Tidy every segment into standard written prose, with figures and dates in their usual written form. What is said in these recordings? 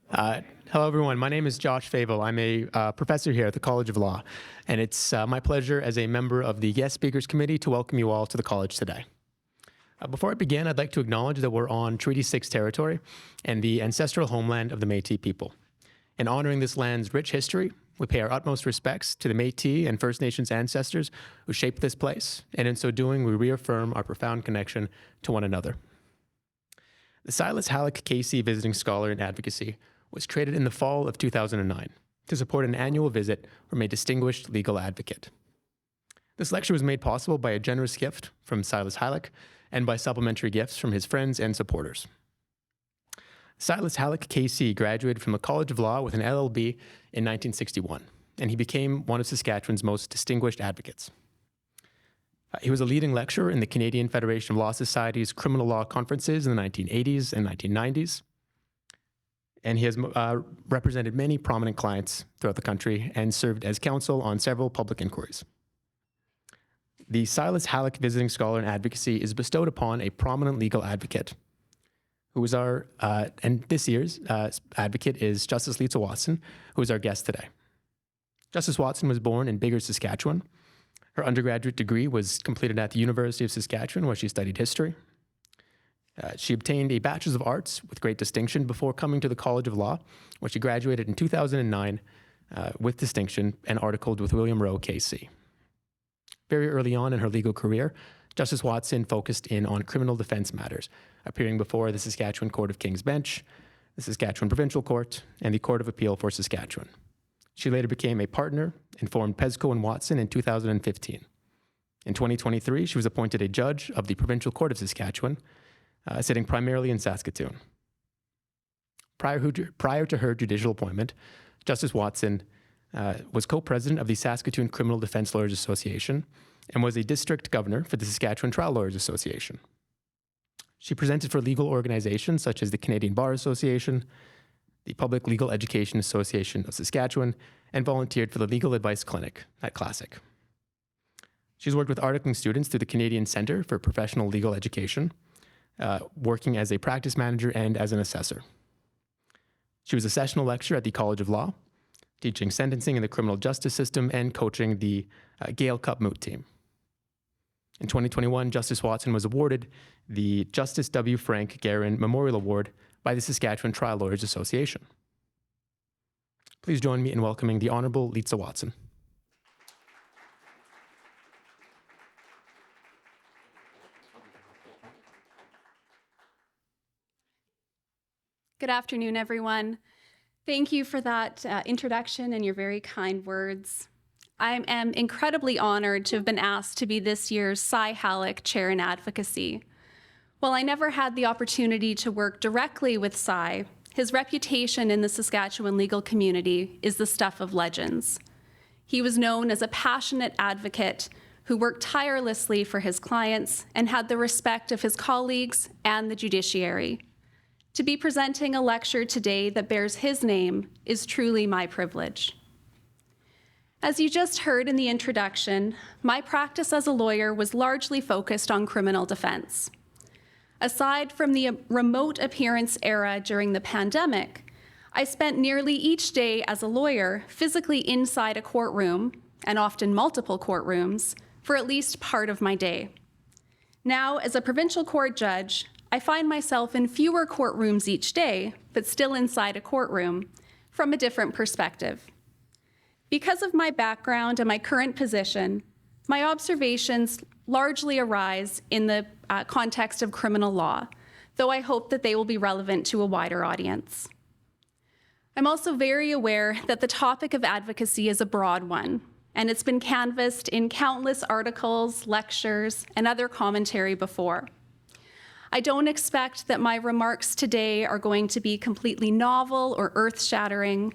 Hello, everyone. My name is Josh Favo. I'm a professor here at the College of Law, and it's my pleasure as a member of the Guest Speakers Committee to welcome you all to the college today. Before I begin, I'd like to acknowledge that we're on Treaty 6 territory and the ancestral homeland of the Métis people. In honoring this land's rich history, we pay our utmost respects to the Métis and First Nations ancestors who shaped this place, and in so doing, we reaffirm our profound connection to one another. The Silas Halyk KC Visiting Scholar in Advocacy was created in the fall of 2009 to support an annual visit from a distinguished legal advocate. This lecture was made possible by a generous gift from Silas Halyk and by supplementary gifts from his friends and supporters. Silas Halyk KC graduated from the College of Law with an LLB in 1961, and he became one of Saskatchewan's most distinguished advocates. He was a leading lecturer in the Canadian Federation of Law Society's criminal law conferences in the 1980s and 1990s, and he has represented many prominent clients throughout the country and served as counsel on several public inquiries. The Silas Halyk Visiting Scholar in Advocacy is bestowed upon a prominent legal advocate, who is and this year's advocate is Justice Lisa Watson, who is our guest today. Justice Watson was born in Biggar, Saskatchewan. Her undergraduate degree was completed at the University of Saskatchewan, where she studied history. She obtained a Bachelor's of Arts with great distinction before coming to the College of Law, where she graduated in 2009 with distinction and articled with William Rowe, KC. Very early on in her legal career, Justice Watson focused in on criminal defense matters, appearing before the Saskatchewan Court of King's Bench, the Saskatchewan Provincial Court, and the Court of Appeal for Saskatchewan. She later became a partner and formed Pesco & Watson in 2015. In 2023, she was appointed a judge of the Provincial Court of Saskatchewan, sitting primarily in Saskatoon. Prior to her judicial appointment, Justice Watson was co-president of the Saskatoon Criminal Defense Lawyers Association and was a district governor for the Saskatchewan Trial Lawyers Association. She presented for legal organizations such as the Canadian Bar Association, the Public Legal Education Association of Saskatchewan, and volunteered for the Legal Advice Clinic at Classic. She's worked with articling students through the Canadian Centre for Professional Legal Education, working as a practice manager and as an assessor. She was a sessional lecturer at the College of Law, teaching sentencing in the criminal justice system and coaching the Gale Cup moot team. In 2021, Justice Watson was awarded the Justice W. Frank Guerin Memorial Award by the Saskatchewan Trial Lawyers Association. Please join me in welcoming the Honourable Lisa Watson. Good afternoon, everyone. Thank you for that introduction and your very kind words. I am incredibly honored to have been asked to be this year's Cy Halyk Chair in Advocacy. While I never had the opportunity to work directly with Cy, his reputation in the Saskatchewan legal community is the stuff of legends. He was known as a passionate advocate who worked tirelessly for his clients and had the respect of his colleagues and the judiciary. To be presenting a lecture today that bears his name is truly my privilege. As you just heard in the introduction, my practice as a lawyer was largely focused on criminal defense. Aside from the remote appearance era during the pandemic, I spent nearly each day as a lawyer physically inside a courtroom, and often multiple courtrooms, for at least part of my day. Now, as a provincial court judge, I find myself in fewer courtrooms each day, but still inside a courtroom, from a different perspective. Because of my background and my current position, my observations largely arise in the context of criminal law, though I hope that they will be relevant to a wider audience. I'm also very aware that the topic of advocacy is a broad one, and it's been canvassed in countless articles, lectures, and other commentary before. I don't expect that my remarks today are going to be completely novel or earth-shattering.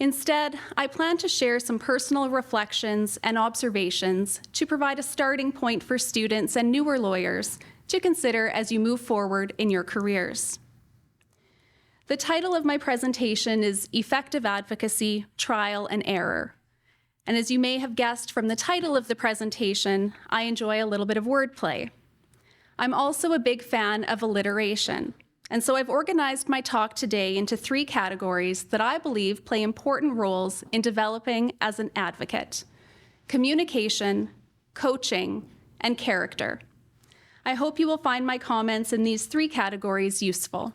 Instead, I plan to share some personal reflections and observations to provide a starting point for students and newer lawyers to consider as you move forward in your careers. The title of my presentation is Effective Advocacy, Trial and Error. And as you may have guessed from the title of the presentation, I enjoy a little bit of wordplay. I'm also a big fan of alliteration. And so I've organized my talk today into 3 categories that I believe play important roles in developing as an advocate: communication, coaching, and character. I hope you will find my comments in these 3 categories useful.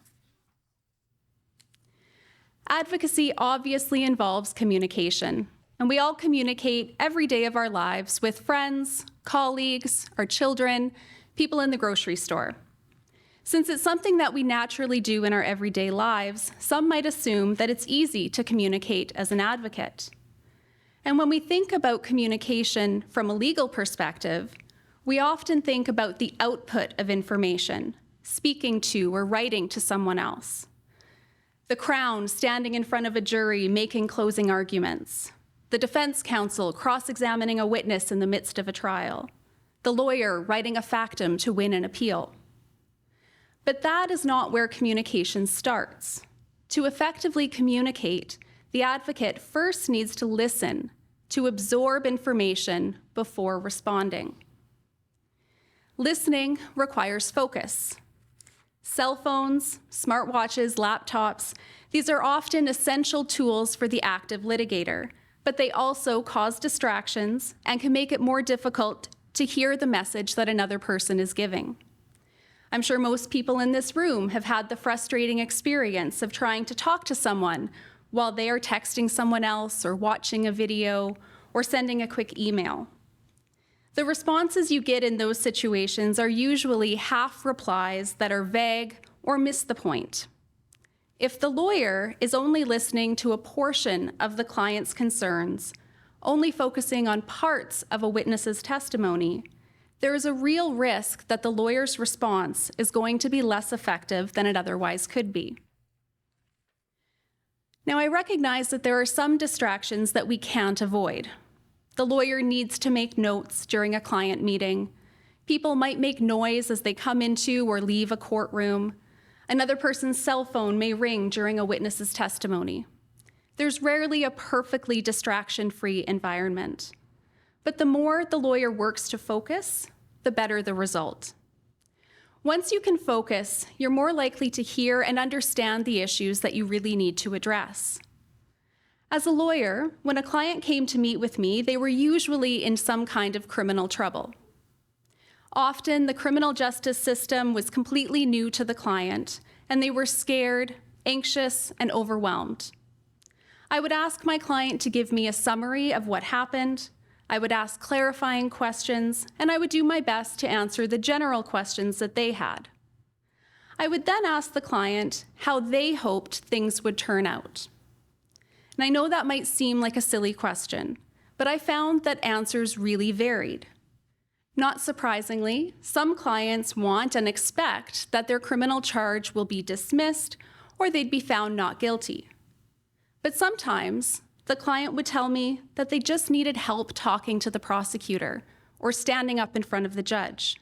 Advocacy obviously involves communication, and we all communicate every day of our lives with friends, colleagues, our children, people in the grocery store. Since it's something that we naturally do in our everyday lives, some might assume that it's easy to communicate as an advocate. And when we think about communication from a legal perspective, we often think about the output of information, speaking to or writing to someone else. The Crown standing in front of a jury making closing arguments. The defense counsel cross-examining a witness in the midst of a trial. The lawyer writing a factum to win an appeal. But that is not where communication starts. To effectively communicate, the advocate first needs to listen, to absorb information before responding. Listening requires focus. Cell phones, smartwatches, laptops, these are often essential tools for the active litigator, but they also cause distractions and can make it more difficult to hear the message that another person is giving. I'm sure most people in this room have had the frustrating experience of trying to talk to someone while they are texting someone else or watching a video or sending a quick email. The responses you get in those situations are usually half replies that are vague or miss the point. If the lawyer is only listening to a portion of the client's concerns, only focusing on parts of a witness's testimony, there is a real risk that the lawyer's response is going to be less effective than it otherwise could be. Now, I recognize that there are some distractions that we can't avoid. The lawyer needs to make notes during a client meeting. People might make noise as they come into or leave a courtroom. Another person's cell phone may ring during a witness's testimony. There's rarely a perfectly distraction-free environment. But the more the lawyer works to focus, the better the result. Once you can focus, you're more likely to hear and understand the issues that you really need to address. As a lawyer, when a client came to meet with me, they were usually in some kind of criminal trouble. Often, the criminal justice system was completely new to the client, and they were scared, anxious, and overwhelmed. I would ask my client to give me a summary of what happened. I would ask clarifying questions, and I would do my best to answer the general questions that they had. I would then ask the client how they hoped things would turn out. And I know that might seem like a silly question, but I found that answers really varied. Not surprisingly, some clients want and expect that their criminal charge will be dismissed or they'd be found not guilty. But sometimes, the client would tell me that they just needed help talking to the prosecutor or standing up in front of the judge.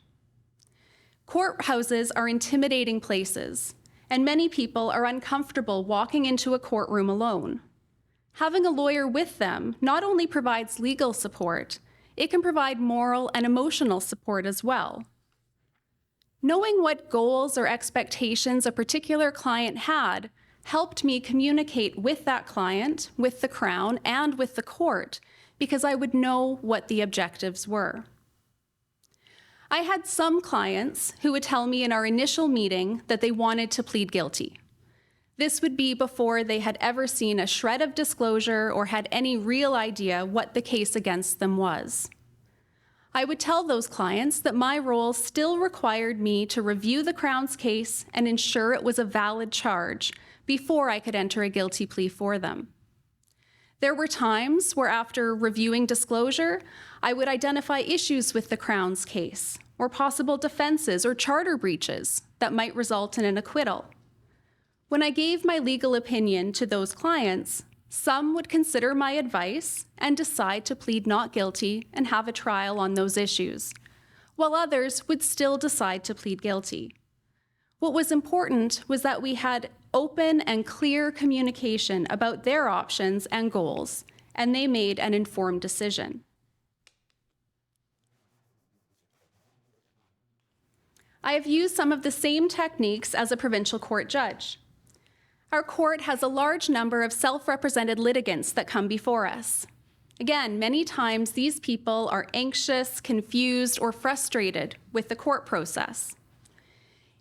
Courthouses are intimidating places, and many people are uncomfortable walking into a courtroom alone. Having a lawyer with them not only provides legal support, it can provide moral and emotional support as well. Knowing what goals or expectations a particular client had helped me communicate with that client, with the Crown, and with the court, because I would know what the objectives were. I had some clients who would tell me in our initial meeting that they wanted to plead guilty. This would be before they had ever seen a shred of disclosure or had any real idea what the case against them was. I would tell those clients that my role still required me to review the Crown's case and ensure it was a valid charge before I could enter a guilty plea for them. There were times where, after reviewing disclosure, I would identify issues with the Crown's case, or possible defenses or charter breaches that might result in an acquittal. When I gave my legal opinion to those clients, some would consider my advice and decide to plead not guilty and have a trial on those issues, while others would still decide to plead guilty. What was important was that we had open and clear communication about their options and goals, and they made an informed decision. I have used some of the same techniques as a provincial court judge. Our court has a large number of self-represented litigants that come before us. Again, many times these people are anxious, confused, or frustrated with the court process.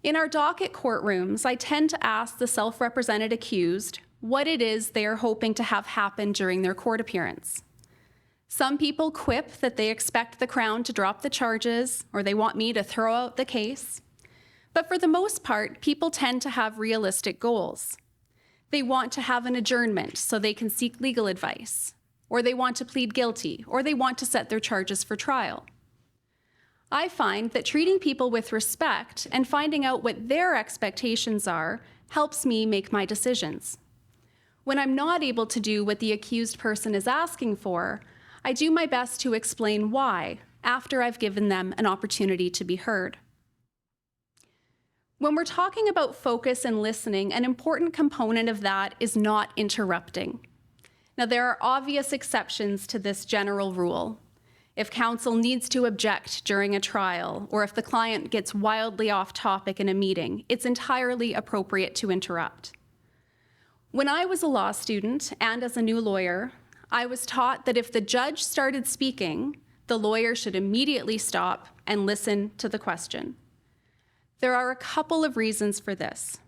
In our docket courtrooms, I tend to ask the self-represented accused what it is they are hoping to have happen during their court appearance. Some people quip that they expect the Crown to drop the charges or they want me to throw out the case. But for the most part, people tend to have realistic goals. They want to have an adjournment so they can seek legal advice, or they want to plead guilty, or they want to set their charges for trial. I find that treating people with respect and finding out what their expectations are helps me make my decisions. When I'm not able to do what the accused person is asking for, I do my best to explain why after I've given them an opportunity to be heard. When we're talking about focus and listening, an important component of that is not interrupting. Now, there are obvious exceptions to this general rule. If counsel needs to object during a trial, or if the client gets wildly off topic in a meeting, it's entirely appropriate to interrupt. When I was a law student and as a new lawyer, I was taught that if the judge started speaking, the lawyer should immediately stop and listen to the question. There are a couple of reasons for this.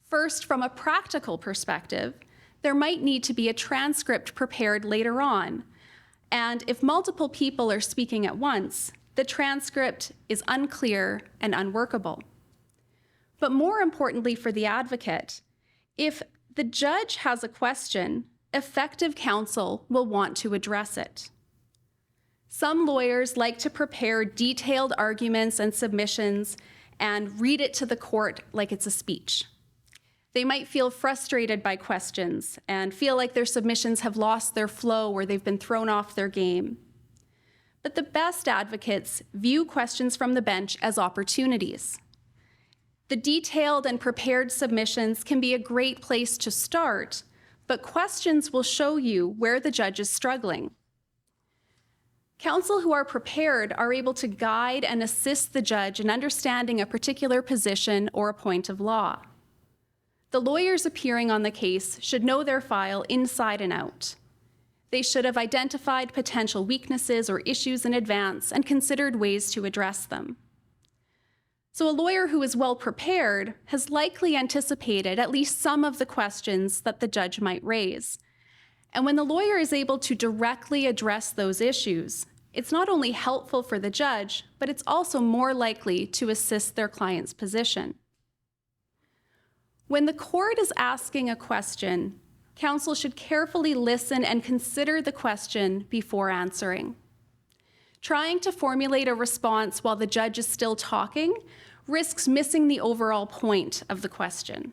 First, from a practical perspective, there might need to be a transcript prepared later on. And if multiple people are speaking at once, the transcript is unclear and unworkable. But more importantly for the advocate, if the judge has a question, effective counsel will want to address it. Some lawyers like to prepare detailed arguments and submissions and read it to the court like it's a speech. They might feel frustrated by questions and feel like their submissions have lost their flow or they've been thrown off their game. But the best advocates view questions from the bench as opportunities. The detailed and prepared submissions can be a great place to start, but questions will show you where the judge is struggling. Counsel who are prepared are able to guide and assist the judge in understanding a particular position or a point of law. The lawyers appearing on the case should know their file inside and out. They should have identified potential weaknesses or issues in advance and considered ways to address them. So a lawyer who is well prepared has likely anticipated at least some of the questions that the judge might raise. And when the lawyer is able to directly address those issues, it's not only helpful for the judge, but it's also more likely to assist their client's position. When the court is asking a question, counsel should carefully listen and consider the question before answering. Trying to formulate a response while the judge is still talking risks missing the overall point of the question.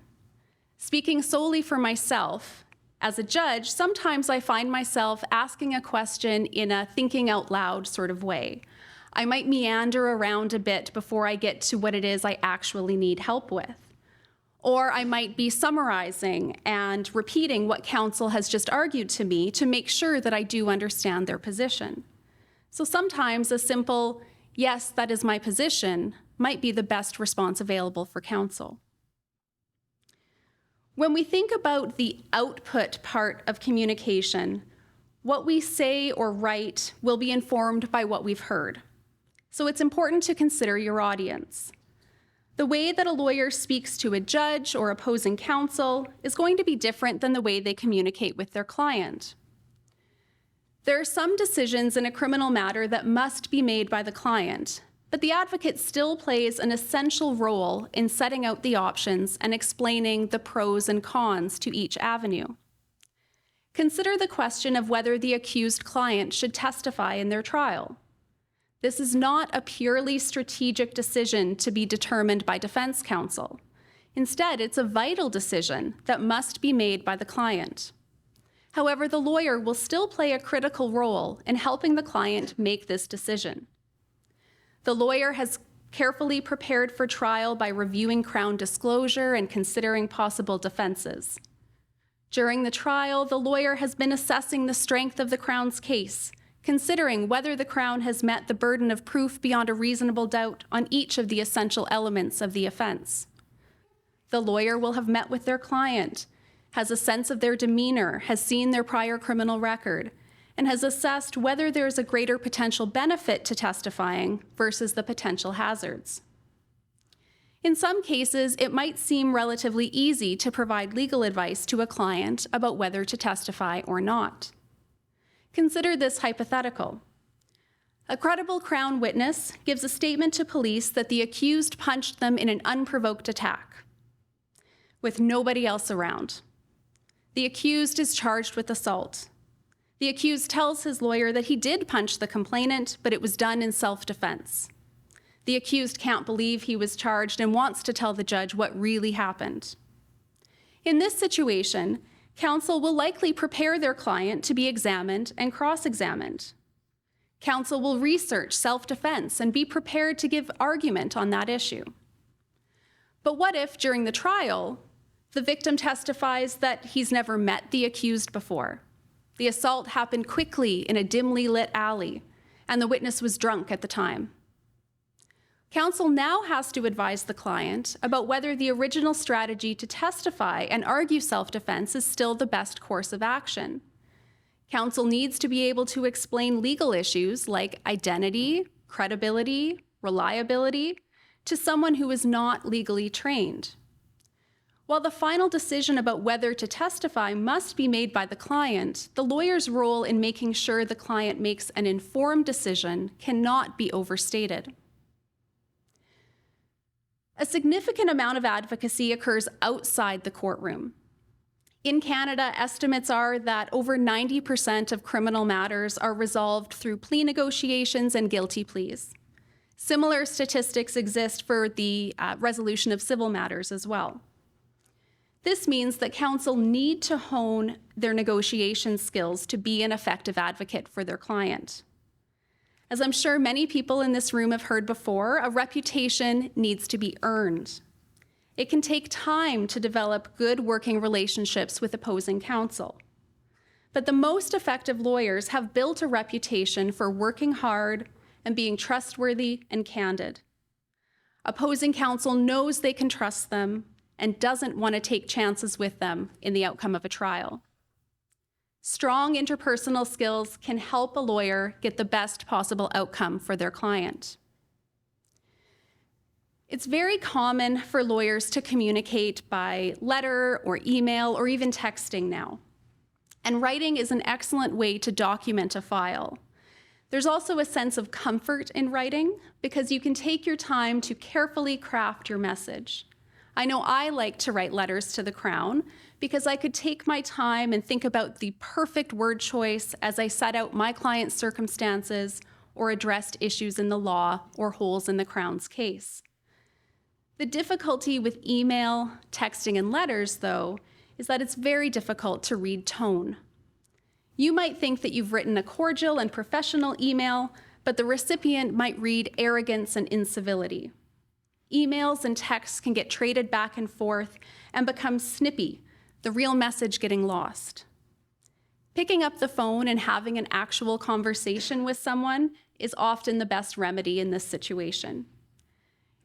Speaking solely for myself, as a judge, sometimes I find myself asking a question in a thinking out loud sort of way. I might meander around a bit before I get to what it is I actually need help with. Or I might be summarizing and repeating what counsel has just argued to me to make sure that I do understand their position. So sometimes a simple, "Yes, that is my position," might be the best response available for counsel. When we think about the output part of communication, what we say or write will be informed by what we've heard. So it's important to consider your audience. The way that a lawyer speaks to a judge or opposing counsel is going to be different than the way they communicate with their client. There are some decisions in a criminal matter that must be made by the client, but the advocate still plays an essential role in setting out the options and explaining the pros and cons to each avenue. Consider the question of whether the accused client should testify in their trial. This is not a purely strategic decision to be determined by defense counsel. Instead, it's a vital decision that must be made by the client. However, the lawyer will still play a critical role in helping the client make this decision. The lawyer has carefully prepared for trial by reviewing Crown disclosure and considering possible defenses. During the trial, the lawyer has been assessing the strength of the Crown's case, considering whether the Crown has met the burden of proof beyond a reasonable doubt on each of the essential elements of the offense. The lawyer will have met with their client, has a sense of their demeanor, has seen their prior criminal record, and has assessed whether there is a greater potential benefit to testifying versus the potential hazards. In some cases, it might seem relatively easy to provide legal advice to a client about whether to testify or not. Consider this hypothetical. A credible Crown witness gives a statement to police that the accused punched them in an unprovoked attack, with nobody else around. The accused is charged with assault. The accused tells his lawyer that he did punch the complainant, but it was done in self-defense. The accused can't believe he was charged and wants to tell the judge what really happened. In this situation, counsel will likely prepare their client to be examined and cross-examined. Counsel will research self-defense and be prepared to give argument on that issue. But what if, during the trial, the victim testifies that he's never met the accused before? The assault happened quickly in a dimly lit alley, and the witness was drunk at the time. Counsel now has to advise the client about whether the original strategy to testify and argue self-defense is still the best course of action. Counsel needs to be able to explain legal issues like identity, credibility, reliability to someone who is not legally trained. While the final decision about whether to testify must be made by the client, the lawyer's role in making sure the client makes an informed decision cannot be overstated. A significant amount of advocacy occurs outside the courtroom. In Canada, estimates are that over 90% of criminal matters are resolved through plea negotiations and guilty pleas. Similar statistics exist for the resolution of civil matters as well. This means that counsel need to hone their negotiation skills to be an effective advocate for their client. As I'm sure many people in this room have heard before, a reputation needs to be earned. It can take time to develop good working relationships with opposing counsel. But the most effective lawyers have built a reputation for working hard and being trustworthy and candid. Opposing counsel knows they can trust them and doesn't want to take chances with them in the outcome of a trial. Strong interpersonal skills can help a lawyer get the best possible outcome for their client. It's very common for lawyers to communicate by letter or email or even texting now. And writing is an excellent way to document a file. There's also a sense of comfort in writing because you can take your time to carefully craft your message. I know I like to write letters to the Crown because I could take my time and think about the perfect word choice as I set out my client's circumstances or addressed issues in the law or holes in the Crown's case. The difficulty with email, texting, and letters, though, is that it's very difficult to read tone. You might think that you've written a cordial and professional email, but the recipient might read arrogance and incivility. Emails and texts can get traded back and forth and become snippy, the real message getting lost. Picking up the phone and having an actual conversation with someone is often the best remedy in this situation.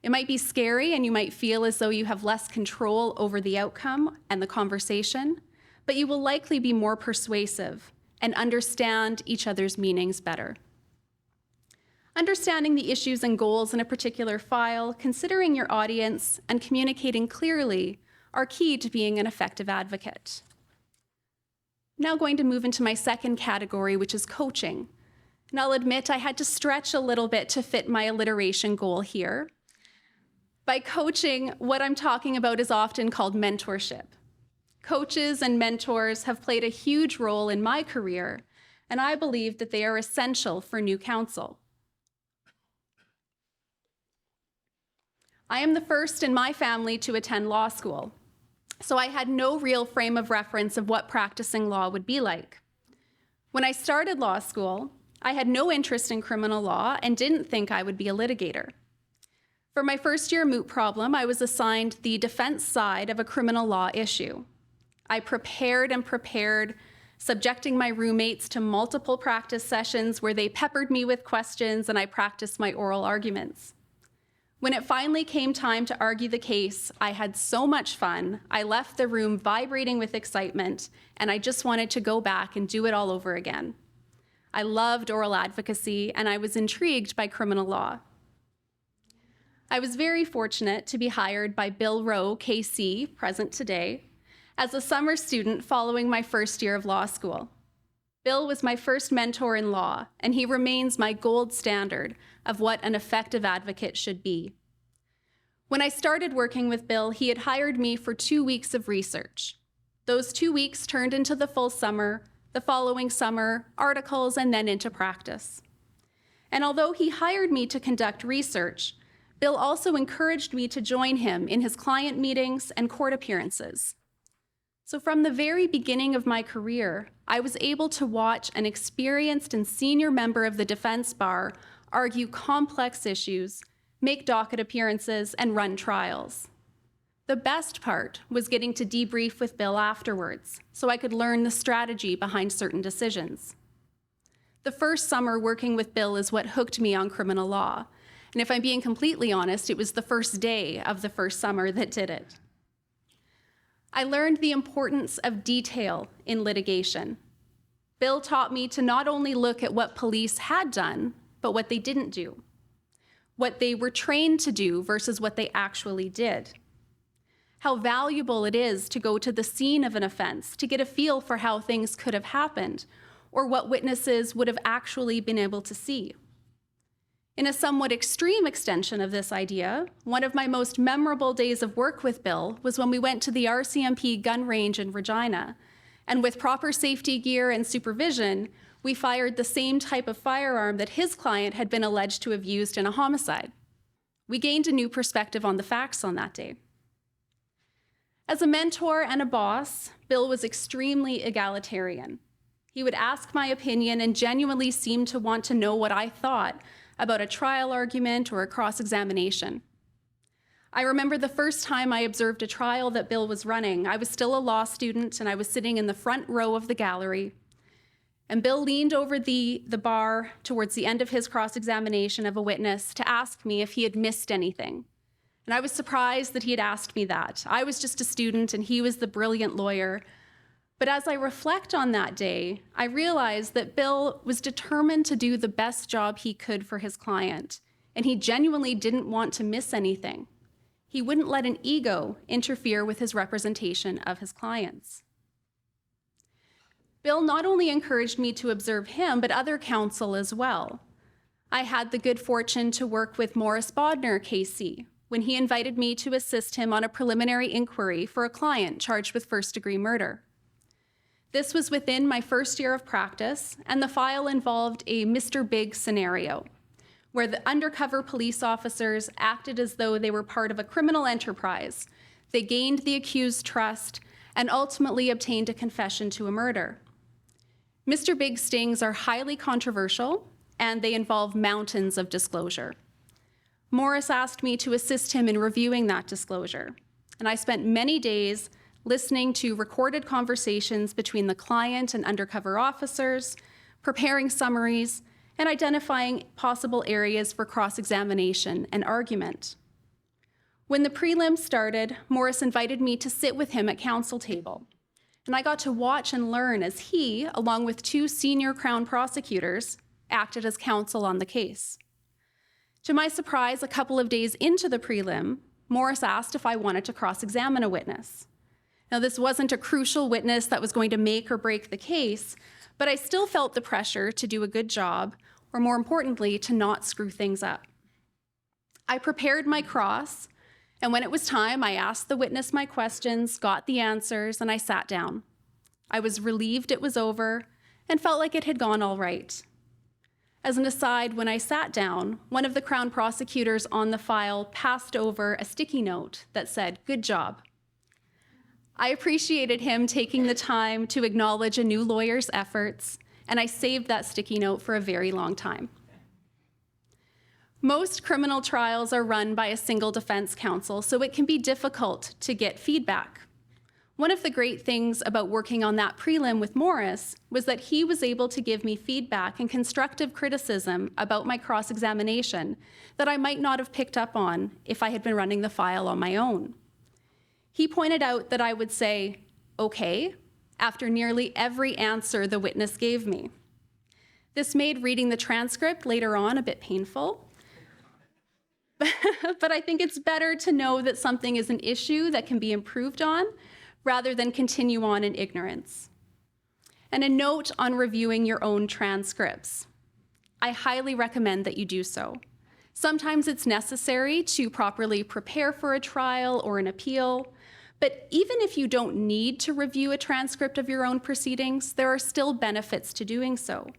It might be scary and you might feel as though you have less control over the outcome and the conversation, but you will likely be more persuasive and understand each other's meanings better. Understanding the issues and goals in a particular file, considering your audience, and communicating clearly are key to being an effective advocate. I'm now going to move into my second category, which is coaching. And I'll admit I had to stretch a little bit to fit my alliteration goal here. By coaching, what I'm talking about is often called mentorship. Coaches and mentors have played a huge role in my career, and I believe that they are essential for new counsel. I am the first in my family to attend law school, so I had no real frame of reference of what practicing law would be like. When I started law school, I had no interest in criminal law and didn't think I would be a litigator. For my first year moot problem, I was assigned the defense side of a criminal law issue. I prepared and prepared, subjecting my roommates to multiple practice sessions where they peppered me with questions and I practiced my oral arguments. When it finally came time to argue the case, I had so much fun, I left the room vibrating with excitement, and I just wanted to go back and do it all over again. I loved oral advocacy, and I was intrigued by criminal law. I was very fortunate to be hired by Bill Rowe, KC, present today, as a summer student following my first year of law school. Bill was my first mentor in law, and he remains my gold standard of what an effective advocate should be. When I started working with Bill, he had hired me for 2 weeks of research. Those 2 weeks turned into the full summer, the following summer, articles, and then into practice. And although he hired me to conduct research, Bill also encouraged me to join him in his client meetings and court appearances. So from the very beginning of my career, I was able to watch an experienced and senior member of the defense bar argue complex issues, make docket appearances, and run trials. The best part was getting to debrief with Bill afterwards, so I could learn the strategy behind certain decisions. The first summer working with Bill is what hooked me on criminal law, and if I'm being completely honest, it was the first day of the first summer that did it. I learned the importance of detail in litigation. Bill taught me to not only look at what police had done, but what they didn't do, what they were trained to do versus what they actually did, how valuable it is to go to the scene of an offense to get a feel for how things could have happened or what witnesses would have actually been able to see. In a somewhat extreme extension of this idea, one of my most memorable days of work with Bill was when we went to the RCMP gun range in Regina, and with proper safety gear and supervision, we fired the same type of firearm that his client had been alleged to have used in a homicide. We gained a new perspective on the facts on that day. As a mentor and a boss, Bill was extremely egalitarian. He would ask my opinion and genuinely seemed to want to know what I thought about a trial argument or a cross-examination. I remember the first time I observed a trial that Bill was running. I was still a law student and I was sitting in the front row of the gallery. And Bill leaned over the bar towards the end of his cross-examination of a witness to ask me if he had missed anything. And I was surprised that he had asked me that. I was just a student and he was the brilliant lawyer. But as I reflect on that day, I realized that Bill was determined to do the best job he could for his client, and he genuinely didn't want to miss anything. He wouldn't let an ego interfere with his representation of his clients. Bill not only encouraged me to observe him, but other counsel as well. I had the good fortune to work with Morris Bodner, KC, when he invited me to assist him on a preliminary inquiry for a client charged with first-degree murder. This was within my first year of practice, and the file involved a Mr. Big scenario, where the undercover police officers acted as though they were part of a criminal enterprise. They gained the accused's trust and ultimately obtained a confession to a murder. Mr. Big stings are highly controversial, and they involve mountains of disclosure. Morris asked me to assist him in reviewing that disclosure, and I spent many days listening to recorded conversations between the client and undercover officers, preparing summaries, and identifying possible areas for cross-examination and argument. When the prelim started, Morris invited me to sit with him at counsel table, and I got to watch and learn as he, along with 2 senior Crown prosecutors, acted as counsel on the case. To my surprise, a couple of days into the prelim, Morris asked if I wanted to cross-examine a witness. Now, this wasn't a crucial witness that was going to make or break the case, but I still felt the pressure to do a good job, or more importantly, to not screw things up. I prepared my cross, and when it was time, I asked the witness my questions, got the answers, and I sat down. I was relieved it was over and felt like it had gone all right. As an aside, when I sat down, one of the Crown prosecutors on the file passed over a sticky note that said, "Good job." I appreciated him taking the time to acknowledge a new lawyer's efforts, and I saved that sticky note for a very long time. Most criminal trials are run by a single defense counsel, so it can be difficult to get feedback. One of the great things about working on that prelim with Morris was that he was able to give me feedback and constructive criticism about my cross-examination that I might not have picked up on if I had been running the file on my own. He pointed out that I would say, "Okay," after nearly every answer the witness gave me. This made reading the transcript later on a bit painful, but I think it's better to know that something is an issue that can be improved on rather than continue on in ignorance. And a note on reviewing your own transcripts. I highly recommend that you do so. Sometimes it's necessary to properly prepare for a trial or an appeal, but even if you don't need to review a transcript of your own proceedings, there are still benefits to doing so.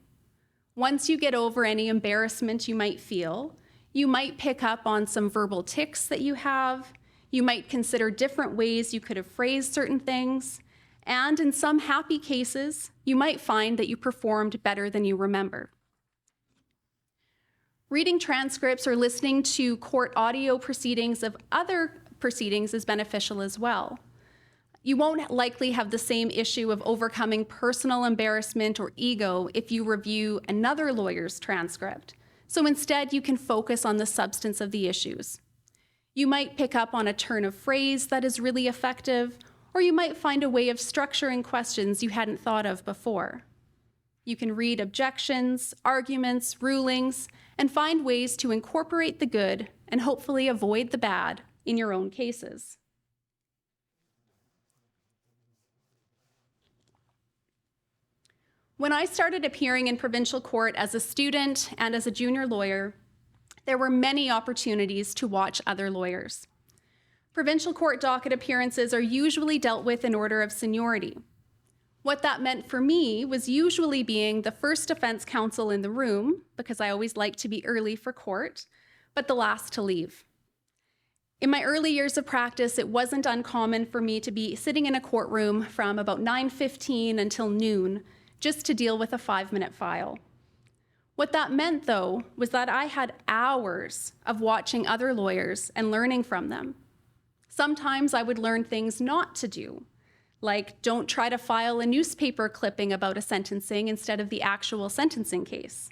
Once you get over any embarrassment you might feel, you might pick up on some verbal tics that you have. You might consider different ways you could have phrased certain things, and in some happy cases, you might find that you performed better than you remember. Reading transcripts or listening to court audio proceedings of other proceedings is beneficial as well. You won't likely have the same issue of overcoming personal embarrassment or ego if you review another lawyer's transcript. So instead, you can focus on the substance of the issues. You might pick up on a turn of phrase that is really effective, or you might find a way of structuring questions you hadn't thought of before. You can read objections, arguments, rulings, and find ways to incorporate the good and hopefully avoid the bad in your own cases. When I started appearing in provincial court as a student and as a junior lawyer, there were many opportunities to watch other lawyers. Provincial court docket appearances are usually dealt with in order of seniority. What that meant for me was usually being the first defense counsel in the room, because I always liked to be early for court, but the last to leave. In my early years of practice, it wasn't uncommon for me to be sitting in a courtroom from about 9:15 until noon just to deal with a 5-minute file. What that meant, though, was that I had hours of watching other lawyers and learning from them. Sometimes I would learn things not to do, like don't try to file a newspaper clipping about a sentencing instead of the actual sentencing case.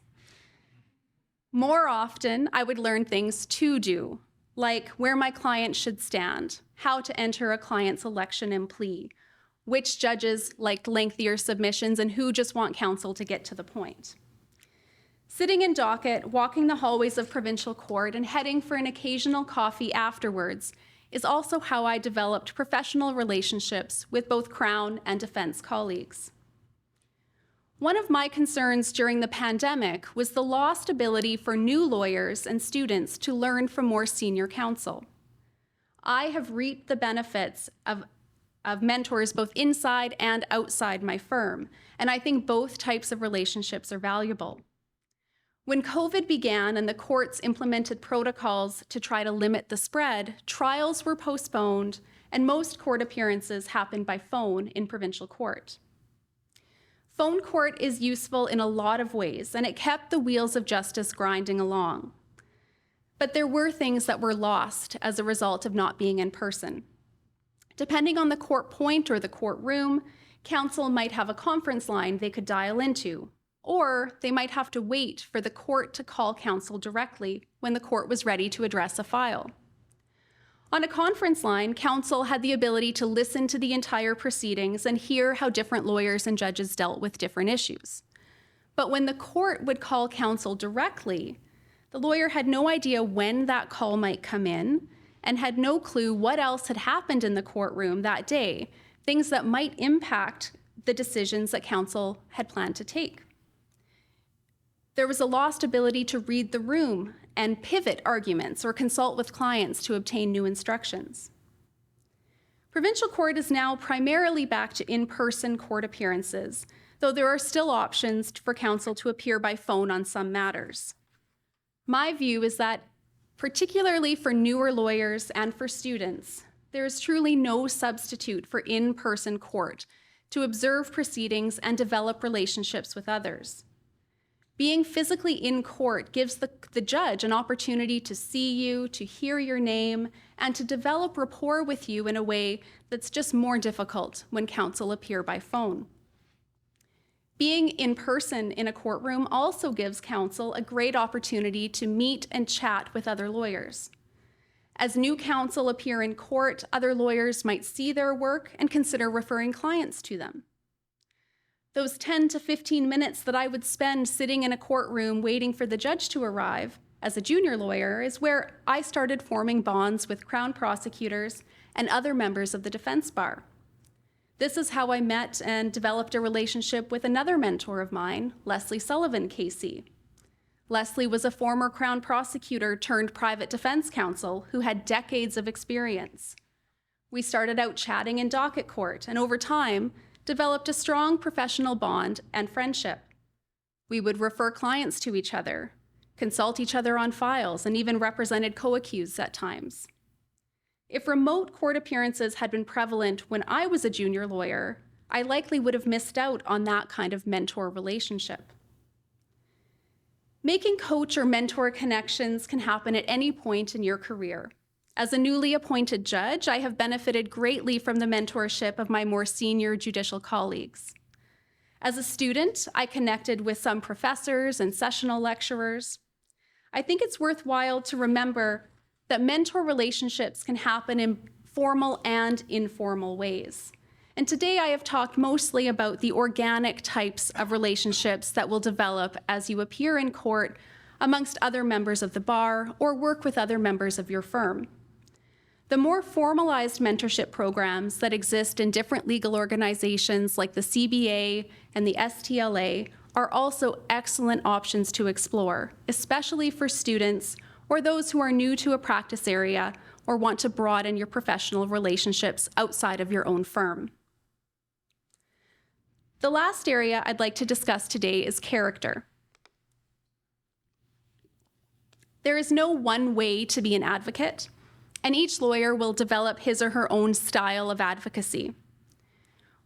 More often, I would learn things to do, like where my client should stand, how to enter a client's election and plea, which judges like lengthier submissions, and who just want counsel to get to the point. Sitting in docket, walking the hallways of provincial court, and heading for an occasional coffee afterwards is also how I developed professional relationships with both Crown and defense colleagues. One of my concerns during the pandemic was the lost ability for new lawyers and students to learn from more senior counsel. I have reaped the benefits of mentors both inside and outside my firm, and I think both types of relationships are valuable. When COVID began and the courts implemented protocols to try to limit the spread, trials were postponed, and most court appearances happened by phone in provincial court. Phone court is useful in a lot of ways, and it kept the wheels of justice grinding along. But there were things that were lost as a result of not being in person. Depending on the court point or the courtroom, counsel might have a conference line they could dial into, or they might have to wait for the court to call counsel directly when the court was ready to address a file. On a conference line, counsel had the ability to listen to the entire proceedings and hear how different lawyers and judges dealt with different issues. But when the court would call counsel directly, the lawyer had no idea when that call might come in and had no clue what else had happened in the courtroom that day, things that might impact the decisions that counsel had planned to take. There was a lost ability to read the room and pivot arguments or consult with clients to obtain new instructions. Provincial court is now primarily back to in-person court appearances, though there are still options for counsel to appear by phone on some matters. My view is that, particularly for newer lawyers and for students, there is truly no substitute for in-person court to observe proceedings and develop relationships with others. Being physically in court gives the judge an opportunity to see you, to hear your name, and to develop rapport with you in a way that's just more difficult when counsel appear by phone. Being in person in a courtroom also gives counsel a great opportunity to meet and chat with other lawyers. As new counsel appear in court, other lawyers might see their work and consider referring clients to them. Those 10 to 15 minutes that I would spend sitting in a courtroom waiting for the judge to arrive as a junior lawyer is where I started forming bonds with Crown prosecutors and other members of the defense bar. This is how I met and developed a relationship with another mentor of mine, Leslie Sullivan, KC. Leslie was a former Crown prosecutor turned private defense counsel who had decades of experience. We started out chatting in docket court, and over time, developed a strong professional bond and friendship. We would refer clients to each other, consult each other on files, and even represented co-accused at times. If remote court appearances had been prevalent when I was a junior lawyer, I likely would have missed out on that kind of mentor relationship. Making coach or mentor connections can happen at any point in your career. As a newly appointed judge, I have benefited greatly from the mentorship of my more senior judicial colleagues. As a student, I connected with some professors and sessional lecturers. I think it's worthwhile to remember that mentor relationships can happen in formal and informal ways. And today I have talked mostly about the organic types of relationships that will develop as you appear in court amongst other members of the bar or work with other members of your firm. The more formalized mentorship programs that exist in different legal organizations like the CBA and the STLA are also excellent options to explore, especially for students or those who are new to a practice area or want to broaden your professional relationships outside of your own firm. The last area I'd like to discuss today is character. There is no one way to be an advocate, and each lawyer will develop his or her own style of advocacy.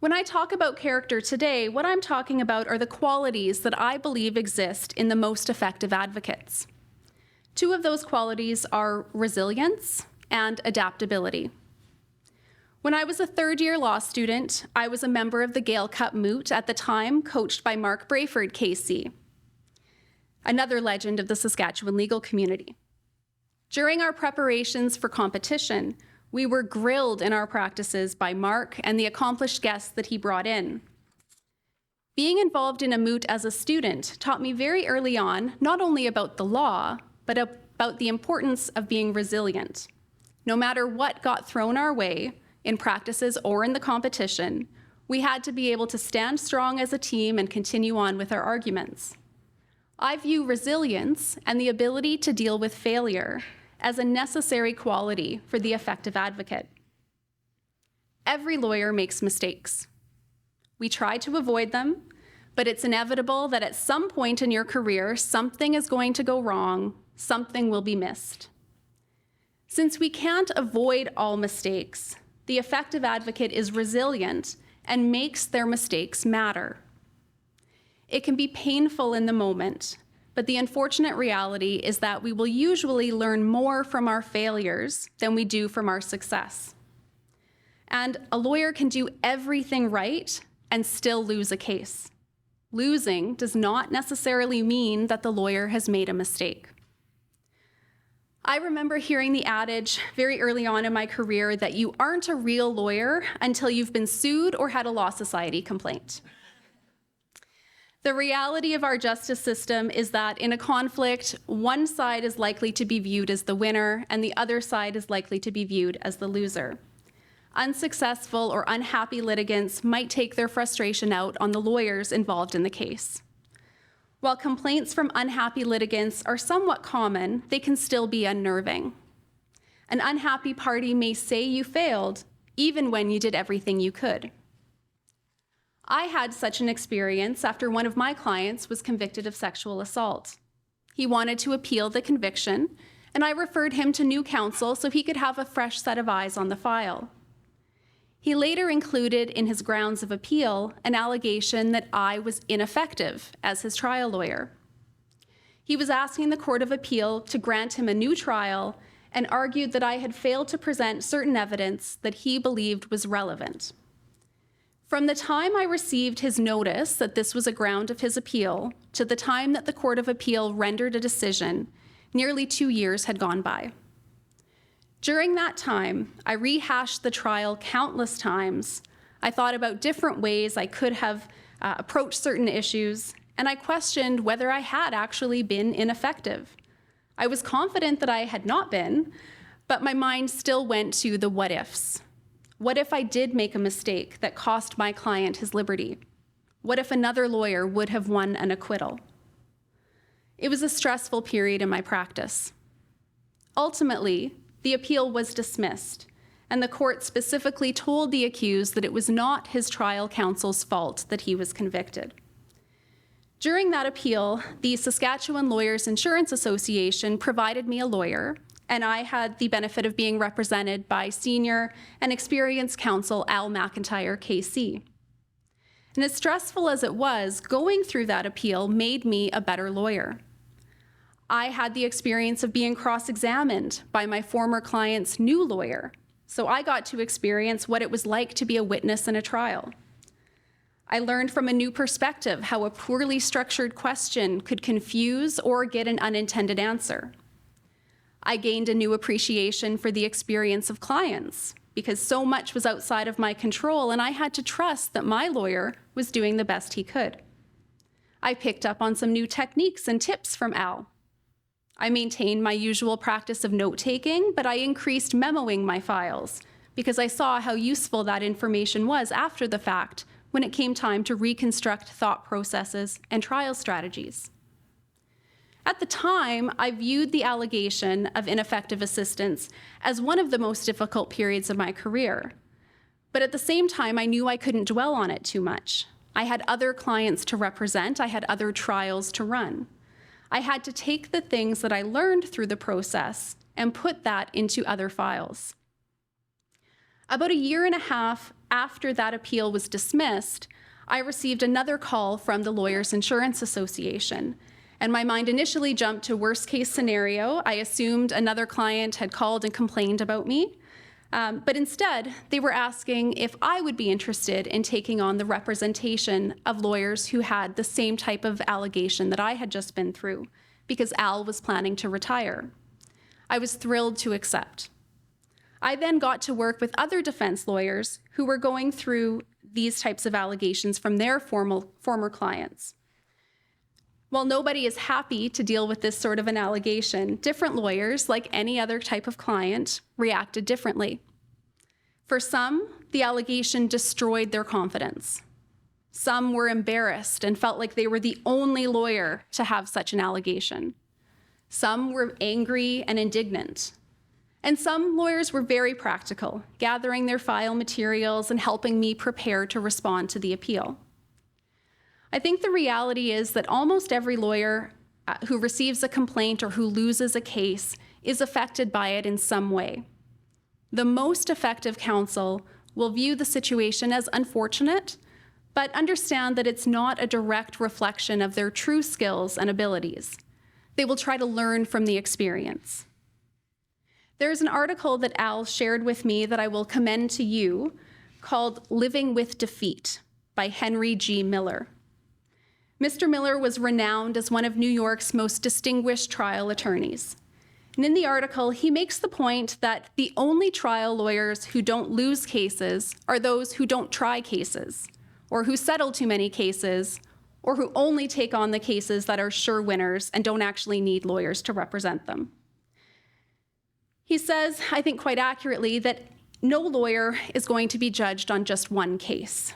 When I talk about character today, what I'm talking about are the qualities that I believe exist in the most effective advocates. Two of those qualities are resilience and adaptability. When I was a third-year law student, I was a member of the Gale Cup Moot at the time, coached by Mark Brayford, KC, another legend of the Saskatchewan legal community. During our preparations for competition, we were grilled in our practices by Mark and the accomplished guests that he brought in. Being involved in a moot as a student taught me very early on not only about the law, but about the importance of being resilient. No matter what got thrown our way, in practices or in the competition, we had to be able to stand strong as a team and continue on with our arguments. I view resilience and the ability to deal with failure as a necessary quality for the effective advocate. Every lawyer makes mistakes. We try to avoid them, but it's inevitable that at some point in your career, something is going to go wrong, something will be missed. Since we can't avoid all mistakes, the effective advocate is resilient and makes their mistakes matter. It can be painful in the moment, but the unfortunate reality is that we will usually learn more from our failures than we do from our success. And a lawyer can do everything right and still lose a case. Losing does not necessarily mean that the lawyer has made a mistake. I remember hearing the adage very early on in my career that you aren't a real lawyer until you've been sued or had a Law Society complaint. The reality of our justice system is that in a conflict, one side is likely to be viewed as the winner and the other side is likely to be viewed as the loser. Unsuccessful or unhappy litigants might take their frustration out on the lawyers involved in the case. While complaints from unhappy litigants are somewhat common, they can still be unnerving. An unhappy party may say you failed, even when you did everything you could. I had such an experience after one of my clients was convicted of sexual assault. He wanted to appeal the conviction, and I referred him to new counsel so he could have a fresh set of eyes on the file. He later included in his grounds of appeal an allegation that I was ineffective as his trial lawyer. He was asking the Court of Appeal to grant him a new trial and argued that I had failed to present certain evidence that he believed was relevant. From the time I received his notice that this was a ground of his appeal to the time that the Court of Appeal rendered a decision, nearly 2 years had gone by. During that time, I rehashed the trial countless times. I thought about different ways I could have approached certain issues, and I questioned whether I had actually been ineffective. I was confident that I had not been, but my mind still went to the what ifs. What if I did make a mistake that cost my client his liberty? What if another lawyer would have won an acquittal? It was a stressful period in my practice. Ultimately, the appeal was dismissed, and the court specifically told the accused that it was not his trial counsel's fault that he was convicted. During that appeal, the Saskatchewan Lawyers Insurance Association provided me a lawyer, and I had the benefit of being represented by senior and experienced counsel Al McIntyre, KC. And as stressful as it was, going through that appeal made me a better lawyer. I had the experience of being cross-examined by my former client's new lawyer, so I got to experience what it was like to be a witness in a trial. I learned from a new perspective how a poorly structured question could confuse or get an unintended answer. I gained a new appreciation for the experience of clients because so much was outside of my control, and I had to trust that my lawyer was doing the best he could. I picked up on some new techniques and tips from Al. I maintained my usual practice of note-taking, but I increased memoing my files because I saw how useful that information was after the fact when it came time to reconstruct thought processes and trial strategies. At the time, I viewed the allegation of ineffective assistance as one of the most difficult periods of my career. But at the same time, I knew I couldn't dwell on it too much. I had other clients to represent. I had other trials to run. I had to take the things that I learned through the process and put that into other files. About 1.5 years after that appeal was dismissed, I received another call from the Lawyers Insurance Association, and my mind initially jumped to worst case scenario. I assumed another client had called and complained about me, but instead they were asking if I would be interested in taking on the representation of lawyers who had the same type of allegation that I had just been through, because Al was planning to retire. I was thrilled to accept. I then got to work with other defense lawyers who were going through these types of allegations from their former clients. While nobody is happy to deal with this sort of an allegation, different lawyers, like any other type of client, reacted differently. For some, the allegation destroyed their confidence. Some were embarrassed and felt like they were the only lawyer to have such an allegation. Some were angry and indignant. And some lawyers were very practical, gathering their file materials and helping me prepare to respond to the appeal. I think the reality is that almost every lawyer who receives a complaint or who loses a case is affected by it in some way. The most effective counsel will view the situation as unfortunate, but understand that it's not a direct reflection of their true skills and abilities. They will try to learn from the experience. There's an article that Al shared with me that I will commend to you called Living with Defeat by Henry G. Miller. Mr. Miller was renowned as one of New York's most distinguished trial attorneys. And in the article, he makes the point that the only trial lawyers who don't lose cases are those who don't try cases, or who settle too many cases, or who only take on the cases that are sure winners and don't actually need lawyers to represent them. He says, I think quite accurately, that no lawyer is going to be judged on just one case.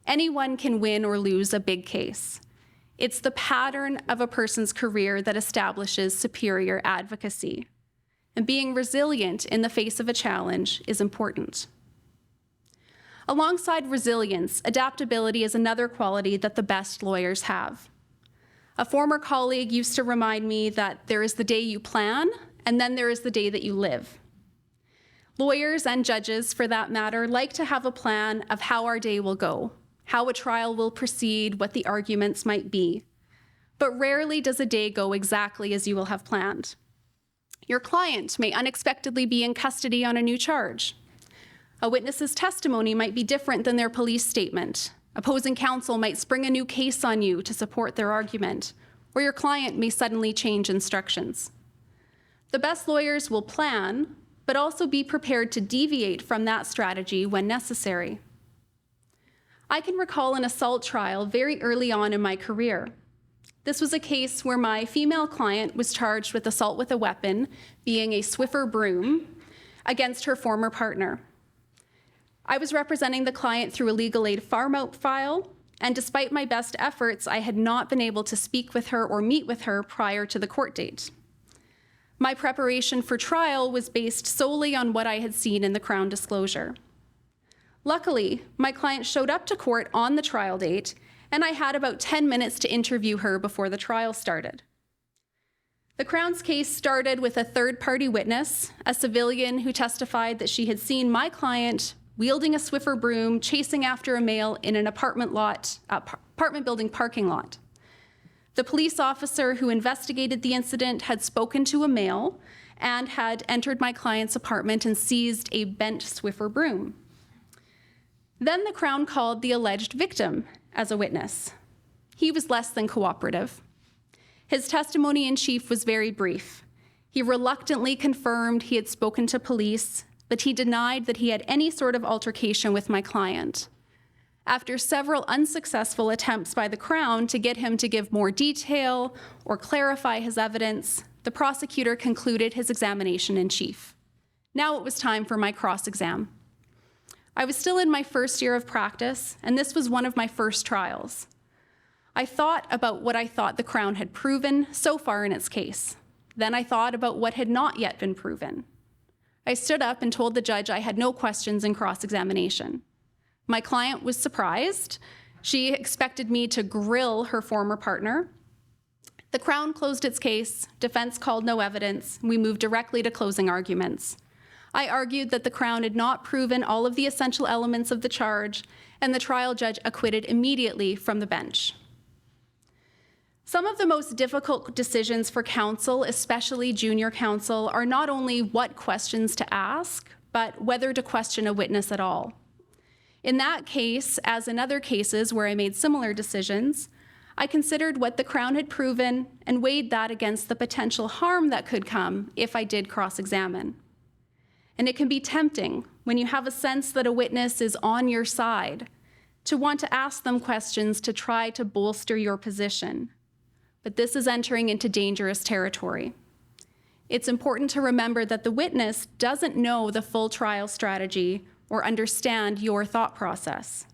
Anyone can win or lose a big case. It's the pattern of a person's career that establishes superior advocacy. And being resilient in the face of a challenge is important. Alongside resilience, adaptability is another quality that the best lawyers have. A former colleague used to remind me that there is the day you plan, and then there is the day that you live. Lawyers and judges, for that matter, like to have a plan of how our day will go, how a trial will proceed, what the arguments might be. but rarely does a day go exactly as you will have planned. Your client may unexpectedly be in custody on a new charge. A witness's testimony might be different than their police statement. Opposing counsel might spring a new case on you to support their argument, or your client may suddenly change instructions. The best lawyers will plan, but also be prepared to deviate from that strategy when necessary. I can recall an assault trial very early on in my career. This was a case where my female client was charged with assault with a weapon, being a Swiffer broom, against her former partner. I was representing the client through a legal aid farm-out file, and despite my best efforts, I had not been able to speak with her or meet with her prior to the court date. My preparation for trial was based solely on what I had seen in the Crown disclosure. Luckily, my client showed up to court on the trial date, and I had about 10 minutes to interview her before the trial started. The Crown's case started with a third-party witness, a civilian who testified that she had seen my client wielding a Swiffer broom, chasing after a male in an apartment building parking lot. The police officer who investigated the incident had spoken to a male and had entered my client's apartment and seized a bent Swiffer broom. Then the Crown called the alleged victim as a witness. He was less than cooperative. His testimony in chief was very brief. He reluctantly confirmed he had spoken to police, but he denied that he had any sort of altercation with my client. After several unsuccessful attempts by the Crown to get him to give more detail or clarify his evidence, the prosecutor concluded his examination in chief. Now it was time for my cross-exam. I was still in my first year of practice, and this was one of my first trials. I thought about what I thought the Crown had proven so far in its case. Then I thought about what had not yet been proven. I stood up and told the judge I had no questions in cross-examination. My client was surprised. She expected me to grill her former partner. The Crown closed its case, defense called no evidence, and we moved directly to closing arguments. I argued that the Crown had not proven all of the essential elements of the charge, and the trial judge acquitted immediately from the bench. Some of the most difficult decisions for counsel, especially junior counsel, are not only what questions to ask, but whether to question a witness at all. In that case, as in other cases where I made similar decisions, I considered what the Crown had proven and weighed that against the potential harm that could come if I did cross-examine. And it can be tempting when you have a sense that a witness is on your side to want to ask them questions to try to bolster your position. But this is entering into dangerous territory. It's important to remember that the witness doesn't know the full trial strategy or understand your thought process.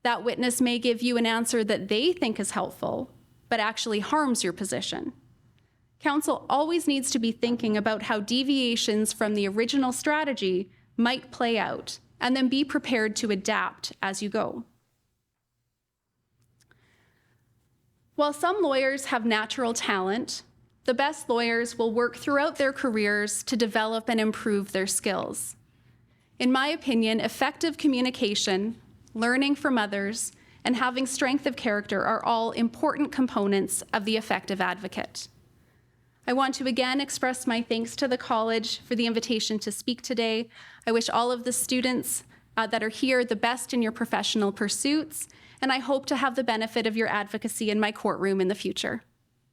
That witness may give you an answer that they think is helpful, but actually harms your position. Counsel always needs to be thinking about how deviations from the original strategy might play out, and then be prepared to adapt as you go. While some lawyers have natural talent, the best lawyers will work throughout their careers to develop and improve their skills. In my opinion, effective communication, learning from others, and having strength of character are all important components of the effective advocate. I want to again express my thanks to the college for the invitation to speak today. I wish all of the students that are here the best in your professional pursuits, and I hope to have the benefit of your advocacy in my courtroom in the future.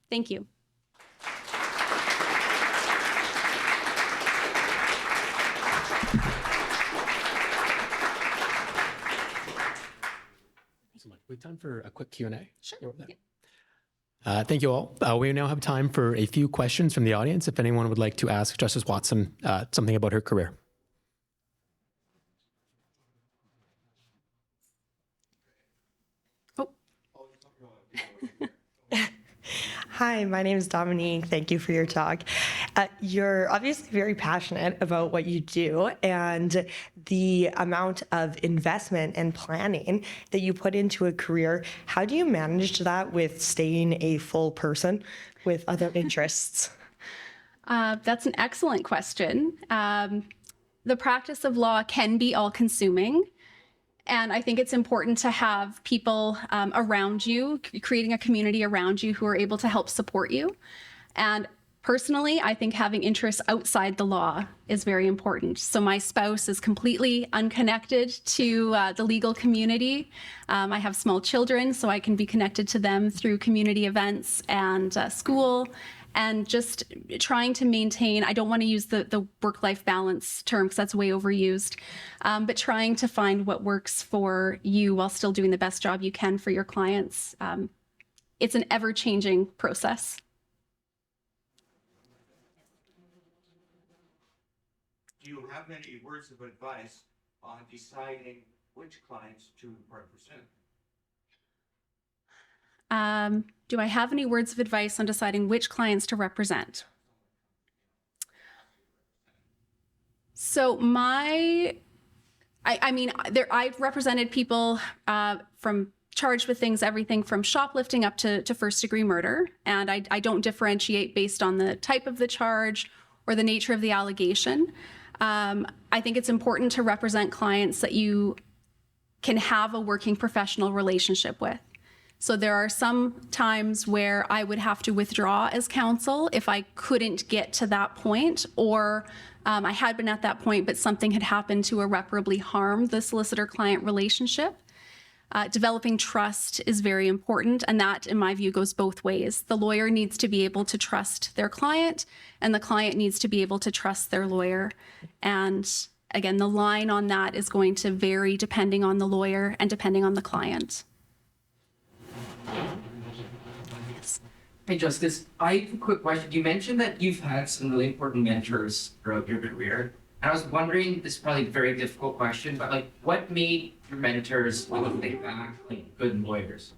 Thank you. We have time for a quick Q&A. Sure. Yeah. Thank you all. We now have time for a few questions from the audience. If anyone would like to ask Justice Watson something about her career. Oh. Hi, my name is Dominique. Thank you for your talk. You're obviously very passionate about what you do and the amount of investment and planning that you put into a career. How do you manage that with staying a full person with other interests? That's an excellent question. The practice of law can be all-consuming, And I think it's important to have people around you, creating a community around you who are able to help support you. And personally, I think having interests outside the law is very important. So my spouse is completely unconnected to the legal community. I have small children, so I can be connected to them through community events and school. And just trying to maintain, I don't want to use the work-life balance term because that's way overused, but trying to find what works for you while still doing the best job you can for your clients. It's an ever-changing process. Do you have any words of advice on deciding which clients to represent? Do I have any words of advice on deciding which clients to represent? So I've represented people from charged with things, everything from shoplifting up to first-degree murder, and I don't differentiate based on the type of the charge or the nature of the allegation. I think it's important to represent clients that you can have a working professional relationship with. So there are some times where I would have to withdraw as counsel if I couldn't get to that point, or I had been at that point, but something had happened to irreparably harm the solicitor-client relationship. Developing trust is very important, and that, in my view, goes both ways. The lawyer needs to be able to trust their client, and the client needs to be able to trust their lawyer. And again, the line on that is going to vary depending on the lawyer and depending on the client. Hey, Justice, I have a quick question. You mentioned that you've had some really important mentors throughout your career. And I was wondering, this is probably a very difficult question, but like, what made your mentors, when you think back, like good lawyers?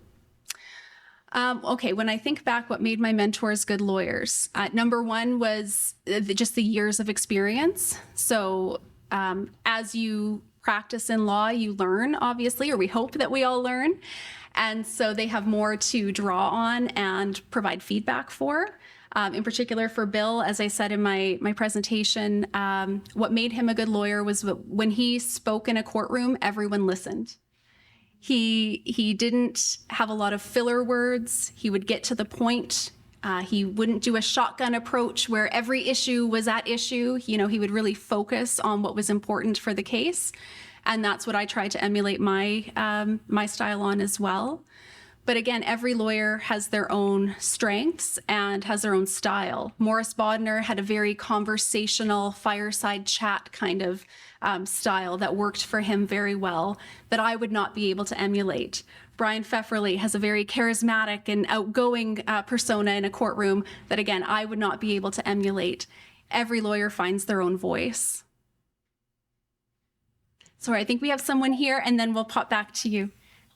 Okay, when I think back, what made my mentors good lawyers? Number one was just the years of experience. So as you practice in law, you learn, obviously, or we hope that we all learn. And so they have more to draw on and provide feedback for. In particular for Bill, as I said in my presentation, what made him a good lawyer was when he spoke in a courtroom, everyone listened. He didn't have a lot of filler words. He would get to the point. He wouldn't do a shotgun approach where every issue was at issue. You know, he would really focus on what was important for the case. And that's what I try to emulate my style on as well. But again, every lawyer has their own strengths and has their own style. Morris Bodner had a very conversational, fireside chat kind of style that worked for him very well that I would not be able to emulate. Brian Pfefferly has a very charismatic and outgoing persona in a courtroom that, again, I would not be able to emulate. Every lawyer finds their own voice. Sorry, I think we have someone here, and then we'll pop back to you.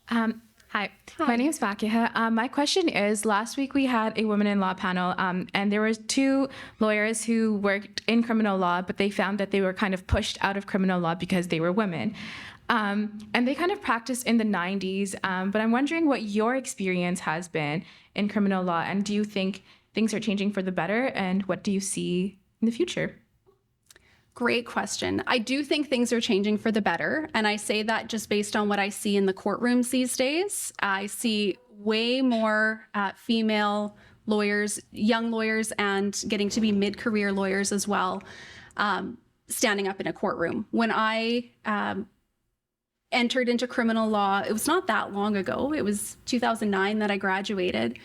Hi, my name is Fakiha. My question is, last week we had a women in law panel, and there were two lawyers who worked in criminal law, but they found that they were kind of pushed out of criminal law because they were women. And they kind of practiced in the 90s, but I'm wondering what your experience has been in criminal law, and do you think things are changing for the better, and what do you see in the future? Great question. I do think things are changing for the better, and I say that just based on what I see in the courtrooms these days. I see way more female lawyers, young lawyers, and getting to be mid-career lawyers as well, standing up in a courtroom. When I entered into criminal law, it was not that long ago. It was 2009 that I graduated.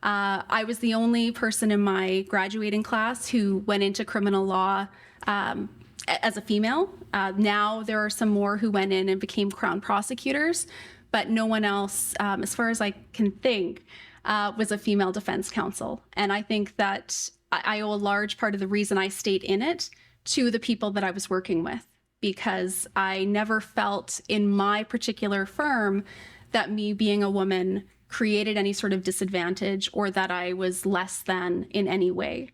I was the only person in my graduating class who went into criminal law as a female. Now there are some more who went in and became Crown prosecutors, but no one else, as far as I can think, was a female defense counsel. And I think that I owe a large part of the reason I stayed in it to the people that I was working with, because I never felt in my particular firm that me being a woman created any sort of disadvantage or that I was less than in any way.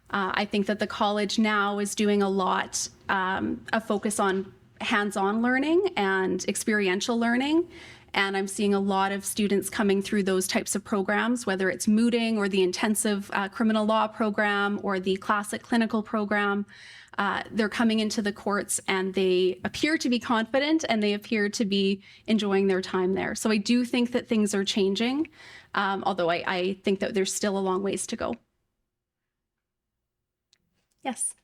I think that the college now is doing a lot of focus on hands-on learning and experiential learning. And I'm seeing a lot of students coming through those types of programs, whether it's mooting or the intensive criminal law program or the classic clinical program. They're coming into the courts and they appear to be confident and they appear to be enjoying their time there. So I do think that things are changing, although I think that there's still a long ways to go. Yes.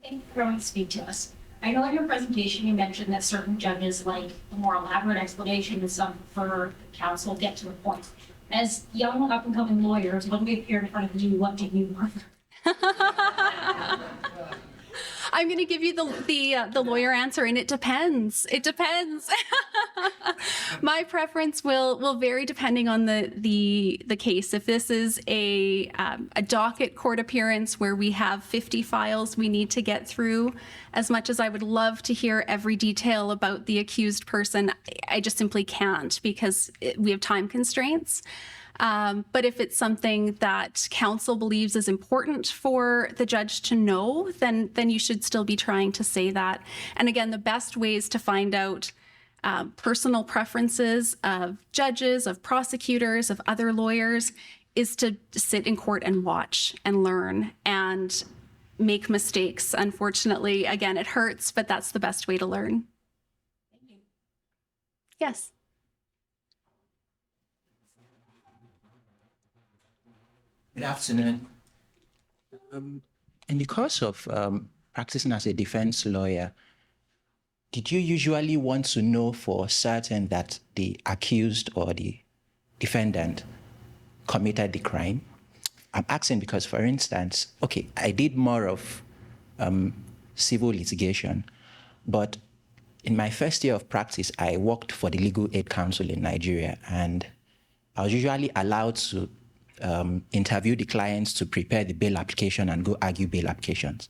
Thank you for coming to speak to us. I know in your presentation you mentioned that certain judges like a more elaborate explanation and some prefer the counsel get to the point. As young up-and-coming lawyers, when we appear in front of you, what do you prefer? I'm going to give you the lawyer answer, and it depends. It depends. My preference will vary depending on the case. If this is a docket court appearance where we have 50 files we need to get through, as much as I would love to hear every detail about the accused person, I just simply can't because we have time constraints. But if it's something that counsel believes is important for the judge to know, then you should still be trying to say that. And again, the best ways to find out personal preferences of judges, of prosecutors, of other lawyers, is to sit in court and watch and learn and make mistakes. Unfortunately, again, it hurts, but that's the best way to learn. Thank you. Yes. Good afternoon. In the course of practicing as a defense lawyer, did you usually want to know for certain that the accused or the defendant committed the crime? I'm asking because, for instance, okay, I did more of civil litigation, but in my first year of practice, I worked for the Legal Aid Council in Nigeria, and I was usually allowed to interview the clients to prepare the bail application and go argue bail applications.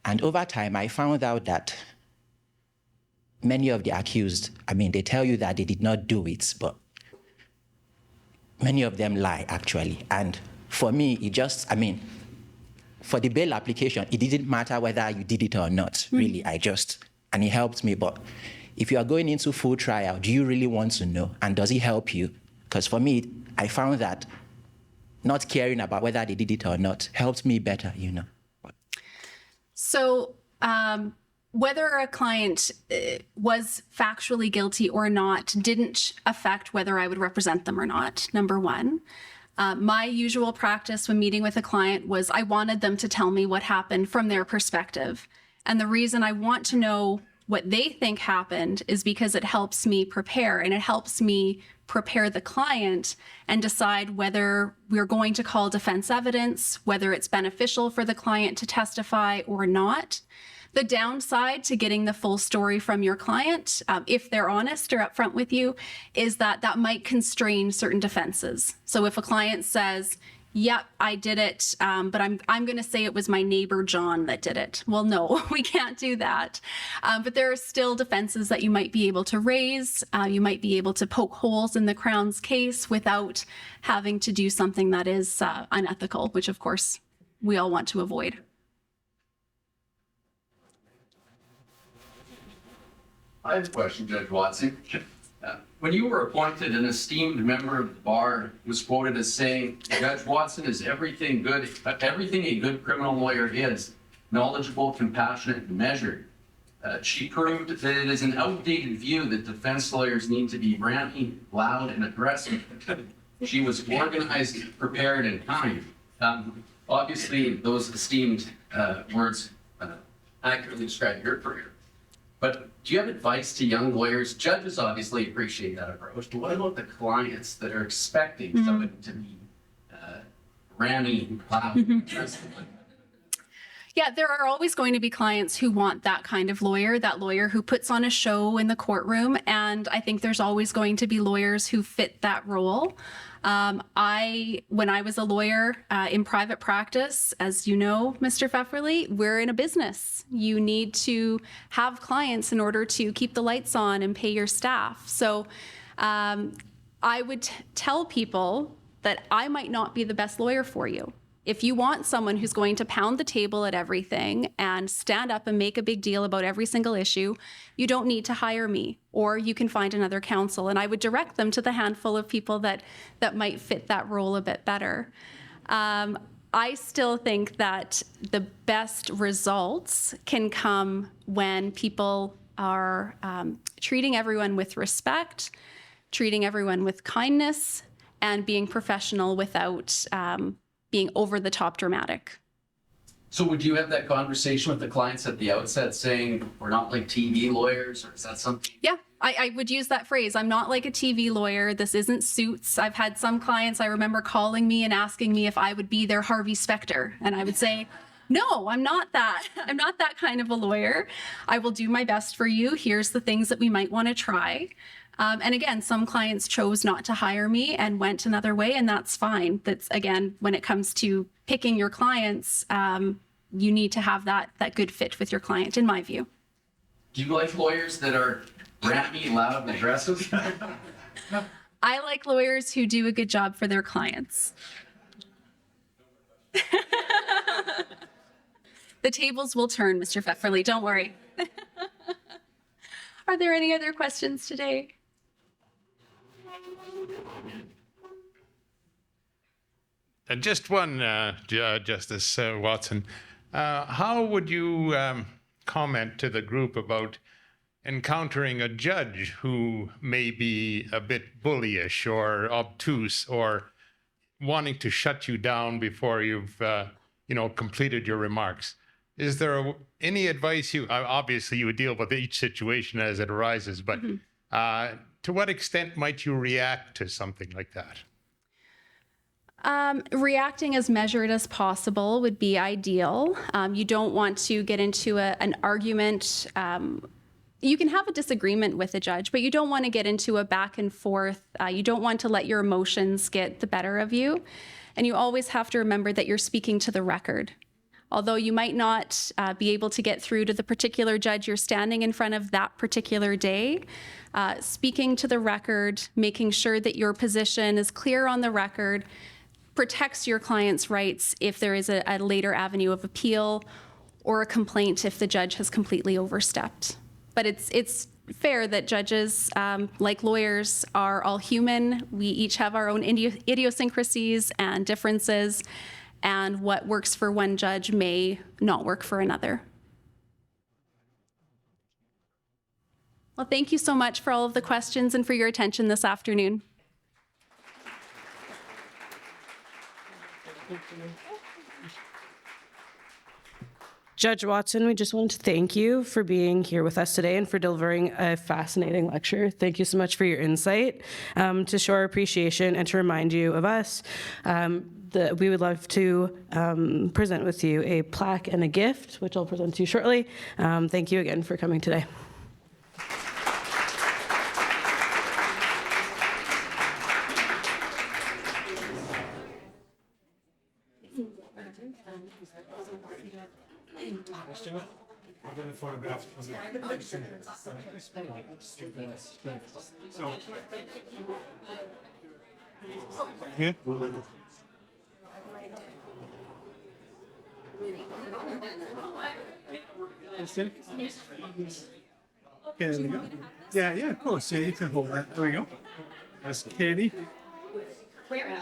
And over time, I found out that many of the accused, they tell you that they did not do it, but many of them lie, actually. And for me, it just, for the bail application, it didn't matter whether you did it or not, really. And it helped me. But if you are going into full trial, do you really want to know? And does it help you? Because for me, I found that not caring about whether they did it or not helped me better, So whether a client was factually guilty or not didn't affect whether I would represent them or not, number one. My usual practice when meeting with a client was I wanted them to tell me what happened from their perspective. And the reason I want to know what they think happened is because it helps me prepare, and it helps me prepare the client and decide whether we're going to call defense evidence, whether it's beneficial for the client to testify or not. The downside to getting the full story from your client, if they're honest or upfront with you, is that might constrain certain defenses. So if a client says, yep, I did it, but I'm going to say it was my neighbor John that did it. Well, no, we can't do that. But there are still defenses that you might be able to raise. You might be able to poke holes in the Crown's case without having to do something that is unethical, which of course we all want to avoid. I have a question, Judge Watson. When you were appointed, an esteemed member of the bar was quoted as saying, Judge Watson is everything a good criminal lawyer is, knowledgeable, compassionate, and measured. She proved that it is an outdated view that defense lawyers need to be ranty, loud, and aggressive. She was organized, prepared, and kind. Obviously, those esteemed words accurately describe your career. But do you have advice to young lawyers? Judges obviously appreciate that approach, but what about the clients that are expecting somebody to be ranty, loud, aggressive? Yeah, there are always going to be clients who want that kind of lawyer, that lawyer who puts on a show in the courtroom. And I think there's always going to be lawyers who fit that role. When I was a lawyer in private practice, as you know, Mr. Pfefferly, we're in a business. You need to have clients in order to keep the lights on and pay your staff. So I would tell people that I might not be the best lawyer for you. If you want someone who's going to pound the table at everything and stand up and make a big deal about every single issue, you don't need to hire me, or you can find another counsel. And I would direct them to the handful of people that might fit that role a bit better. I still think that the best results can come when people are treating everyone with respect, treating everyone with kindness, and being professional without being over the top dramatic. So would you have that conversation with the clients at the outset saying, we're not like TV lawyers, or is that something? Yeah, I would use that phrase. I'm not like a TV lawyer. This isn't Suits. I've had some clients I remember calling me and asking me if I would be their Harvey Specter. And I would say, no, I'm not that. I'm not that kind of a lawyer. I will do my best for you. Here's the things that we might want to try. And again, some clients chose not to hire me and went another way, and that's fine. That's, again, when it comes to picking your clients, you need to have that good fit with your client, in my view. Do you like lawyers that are rappy, loud, and aggressive? I like lawyers who do a good job for their clients. The tables will turn, Mr. Pfefferly, don't worry. Are there any other questions today? Just one, Justice Watson. How would you comment to the group about encountering a judge who may be a bit bullyish or obtuse or wanting to shut you down before you've completed your remarks? Is there any advice obviously you would deal with each situation as it arises, but to what extent might you react to something like that? Reacting as measured as possible would be ideal. You don't want to get into an argument. You can have a disagreement with a judge, but you don't want to get into a back and forth. You don't want to let your emotions get the better of you. And you always have to remember that you're speaking to the record. Although you might not be able to get through to the particular judge you're standing in front of that particular day, speaking to the record, making sure that your position is clear on the record, protects your client's rights if there is a later avenue of appeal or a complaint if the judge has completely overstepped. But it's fair that judges, like lawyers, are all human. We each have our own idiosyncrasies and differences, and what works for one judge may not work for another. Well, thank you so much for all of the questions and for your attention this afternoon. Judge Watson, we just wanted to thank you for being here with us today and for delivering a fascinating lecture. Thank you so much for your insight. To show our appreciation and to remind you of us, we would love to present with you a plaque and a gift, which I'll present to you shortly. Thank you again for coming today. Okay, there we go. Yeah, of course. Yeah, you can hold that. There we go. That's Katie. Where?